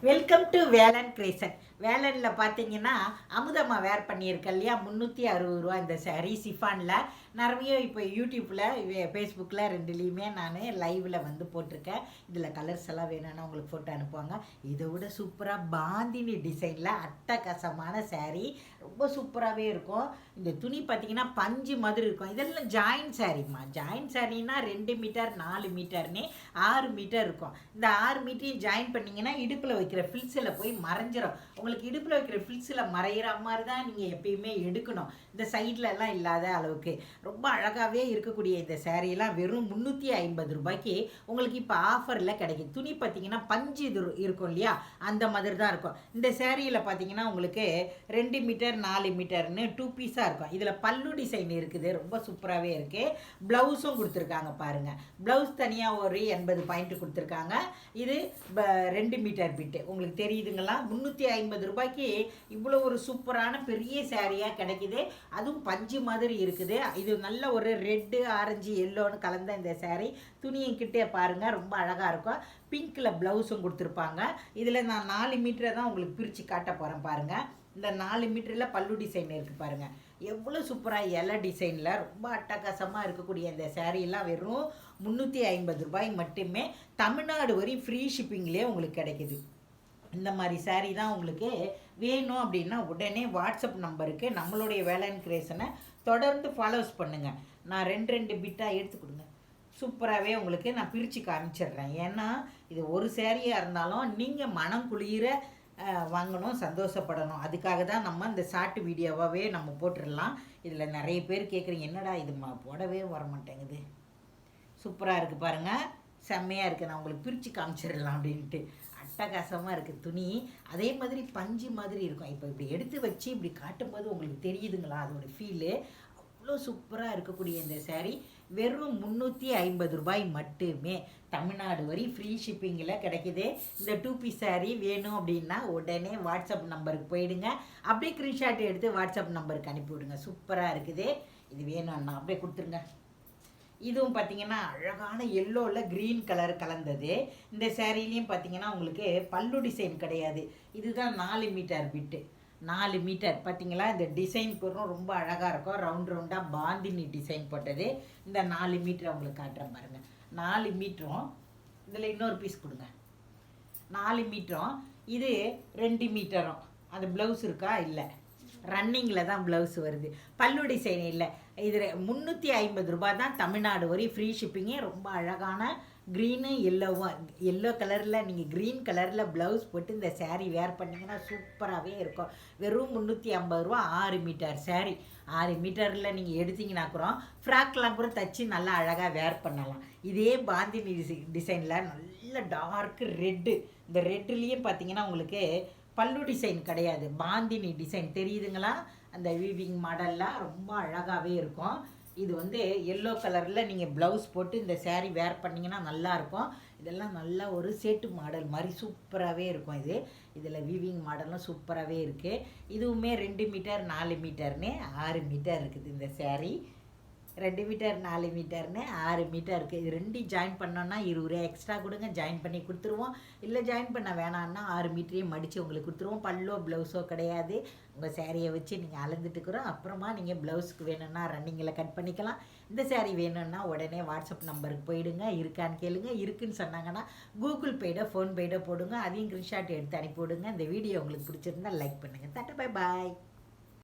Welcome to Velan கிரேசன். வேலனில் பார்த்தீங்கன்னா அமுதம்மா வேர் பண்ணியிருக்கேன் இல்லையா, 360 இந்த சாரீ சிஃபானில். நிறைய இப்போ யூடியூப்பில் ஃபேஸ்புக்கில் ரெண்டுலேயுமே நான் லைவில் வந்து போட்டிருக்கேன். இதில் கலர்ஸ் எல்லாம் வேணும்னா உங்களுக்கு ஃபோட்டோ அனுப்புவாங்க. இதை விட சூப்பராக பாந்தினி டிசைனில் அட்டகாசமான சாரீ, ரொம்ப சூப்பராகவே இருக்கும். இந்த துணி பார்த்தீங்கன்னா பஞ்சு மாதிரி இருக்கும். இதெல்லாம் ஜாயின்ட் சாரீம்மா. ஜாயின்ட் சாரீனா 2 மீட்டர் 4 மீட்டர்னு 6 மீட்டர் இருக்கும். இந்த 6 மீட்டரையும் ஜாயின் பண்ணிங்கன்னா இடுப்பில் வைக்கிற ஃபில்ஸில் போய் மறைஞ்சிரும். உங்களுக்கு இடுப்பில் வைக்கிற ஃபில்ஸில் மறைகிற மாதிரி தான் நீங்கள் எப்பயுமே எடுக்கணும். இந்த சைட்லலாம் இல்லாத அளவுக்கு ரொம்ப அழகாகவே இருக்கக்கூடிய இந்த சேரீலாம் வெறும் 350 ரூபாய்க்கு உங்களுக்கு இப்போ ஆஃபரில் கிடைக்கும். துணி பார்த்தீங்கன்னா பஞ்சு இது இருக்கும் இல்லையா, அந்த மாதிரி தான் இருக்கும். இந்த சேரீயில் பார்த்தீங்கன்னா உங்களுக்கு 2 மீட்டர் 4 மீட்டர்னு 2 பீஸாக இருக்கும். இதில் பல்லு டிசைன் இருக்குது, ரொம்ப சூப்பராகவே இருக்குது. ப்ளவுஸும் கொடுத்துருக்காங்க பாருங்கள். ப்ளவுஸ் தனியாக ஒரு 80 பாயிண்ட் கொடுத்துருக்காங்க. இது 2 மீட்டர் பிட்டு உங்களுக்கு தெரியுதுங்களா. 350 ரூபாய்க்கு இவ்வளோ ஒரு சூப்பரான பெரிய சேரீயாக கிடைக்குது. அதுவும் பஞ்சு மாதிரி இருக்குது. இது நல்ல ஒரு ரெட்டு ஆரஞ்சு எல்லோன்னு கலந்த இந்த சேரீ. துணியும் கிட்டே பாருங்கள், ரொம்ப அழகாக இருக்கும். பிங்க்கில் ப்ளவுஸும் கொடுத்துருப்பாங்க. இதில் நான் 4 மீட்டரை தான் உங்களுக்கு பிரித்து காட்ட போகிறேன் பாருங்கள். இந்த 4 மீட்டரில் பல்லு டிசைன் இருக்குது பாருங்கள். எவ்வளோ சூப்பராக இலை டிசைனில் ரொம்ப அட்டகாசமாக இருக்கக்கூடிய இந்த சேரீலாம் வெறும் 350 ரூபாய் மட்டுமே. தமிழ்நாடு வரை ஃப்ரீ ஷிப்பிங்லேயே உங்களுக்கு கிடைக்கிது. இந்த மாதிரி சாரீ தான் உங்களுக்கு வேணும் அப்படின்னா உடனே வாட்ஸ்அப் நம்பருக்கு நம்மளுடைய வேலன் கிரியேஷனை தொடர்ந்து ஃபாலோஸ் பண்ணுங்கள். நான் 2 பிட்டாக எடுத்து கொடுங்க. சூப்பராகவே உங்களுக்கு நான் பிரித்து காமிச்சிடுறேன். ஏன்னா இது ஒரு சேரீயாக இருந்தாலும் நீங்கள் மனம் குளிர வாங்கணும், சந்தோஷப்படணும். அதுக்காக தான் நம்ம இந்த ஷார்ட் வீடியோவாகவே நம்ம போட்டுடலாம். இதில் நிறைய பேர் கேட்குறீங்க, என்னடா இது போடவே வர மாட்டேங்குது. சூப்பராக இருக்குது பாருங்கள், செம்மையாக இருக்குது. நான் உங்களுக்கு பிரித்து காமிச்சிடலாம் அப்படின்ட்டு. அட்டகாசமாக இருக்குது துணி. அதே மாதிரி பஞ்சு மாதிரி இருக்கும். இப்போ இப்படி எடுத்து வச்சு இப்படி காட்டும்போது உங்களுக்கு தெரியுதுங்களா அதோட ஃபீலு. அவ்வளோ சூப்பராக இருக்கக்கூடிய இந்த சேரீ வெறும் 350 ரூபாய் மட்டுமே. தமிழ்நாடு வரை ஃப்ரீ ஷிப்பிங்கில் கிடைக்கிது. இந்த 2 பீஸ் சாரீ வேணும் அப்படின்னா உடனே வாட்ஸ்அப் நம்பருக்கு போயிடுங்க. அப்படியே ஸ்க்ரீன்ஷாட் எடுத்து வாட்ஸ்அப் நம்பருக்கு அனுப்பிவிடுங்க. சூப்பராக இருக்குது. இது வேணும்னா அப்படியே கொடுத்துருங்க. இதுவும் பார்த்தீங்கன்னா அழகான எல்லோவில் க்ரீன் கலர் கலந்தது. இந்த சேரீலையும் பார்த்தீங்கன்னா உங்களுக்கு பல்லு டிசைன் கிடையாது. இதுதான் 4 மீட்டர் பிட்டு. 4 மீட்டர் பார்த்தீங்களா. இந்த டிசைன் பொருளும் ரொம்ப அழகாக இருக்கும். ரவுண்டாக பாந்தினி டிசைன் போட்டது. இந்த 4 மீட்டர் உங்களுக்கு காட்டுறேன் பாருங்கள். 4 மீட்டரும் இதில் இன்னொரு பீஸ் கொடுங்க. 4 மீட்டரும் இது 2 மீட்டரும். அந்த ப்ளவுஸ் இருக்கா, இல்லை, ரன்னிங்கில் தான் ப்ளவுஸ் வருது. பல்லு டிசைன் இல்லை. இது 350 ரூபாய் தான். தமிழ்நாடு வரை ஃப்ரீ ஷிப்பிங்கே. ரொம்ப அழகான க்ரீனு எல்லோ கலரில் நீங்கள் க்ரீன் கலரில் ப்ளவுஸ் போட்டு இந்த சேரீ வேர் பண்ணிங்கன்னா சூப்பராகவே இருக்கும். வெறும் 350 ரூபா. 6 மீட்டர் சேரீ. 6 மீட்டரில் நீங்கள் எடுத்தீங்கன்னா கூட ஃப்ராக்லாம் கூட தச்சு நல்லா அழகாக வேர் பண்ணலாம். இதே பாந்தினி டிசைனில் நல்ல டார்க்கு ரெட்டு. இந்த ரெட்டுலேயே பார்த்தீங்கன்னா உங்களுக்கு பல்லு டிசைன் கிடையாது, பாந்தினி டிசைன் தெரியுதுங்களா. அந்த வீவிங் மாடல்லாம் ரொம்ப அழகாகவே இருக்கும். இது வந்து எல்லோ கலரில் நீங்கள் ப்ளவுஸ் போட்டு இந்த சேரீ வேர் பண்ணிங்கன்னா நல்லாயிருக்கும். இதெல்லாம் நல்லா ஒரு சேட்டு மாடல் மாதிரி சூப்பராகவே இருக்கும். இதில் வீவிங் மாடலும் சூப்பராகவே இருக்குது. இதுவுமே 2 மீட்டர் 4 மீட்டர்னு 6 மீட்டர் இருக்குது. இந்த சேரீ 2 மீட்டர் 4 மீட்டர்னு 6 மீட்டர் இருக்குது. இது 2 ஜாயின் பண்ணோன்னா 20 ரூபா எக்ஸ்ட்ரா கொடுங்க, ஜாயின் பண்ணி கொடுத்துருவோம். இல்லை ஜாயின் பண்ண வேணான்னா 6 மீட்டரையும் மடித்து உங்களுக்கு கொடுத்துருவோம். பல்லோ ப்ளவுஸோ கிடையாது. உங்கள் சேரீயை வச்சு நீங்கள் அளந்துட்டுக்கிறோம். அப்புறமா நீங்கள் ப்ளவுஸுக்கு வேணும்னா ரன்னிங்கில் கட் பண்ணிக்கலாம். இந்த சேரீ வேணும்னா உடனே வாட்ஸ்அப் நம்பருக்கு போயிடுங்க. இருக்கான்னு கேளுங்க. இருக்குன்னு சொன்னாங்கன்னா கூகுள் பேடோ ஃபோன்பேடோ போடுங்க. அதையும் ஸ்க்ரீன்ஷாட் எடுத்து அனுப்பிவிடுங்க. இந்த வீடியோ உங்களுக்கு பிடிச்சிருந்தா லைக் பண்ணுங்கள். Bye bye.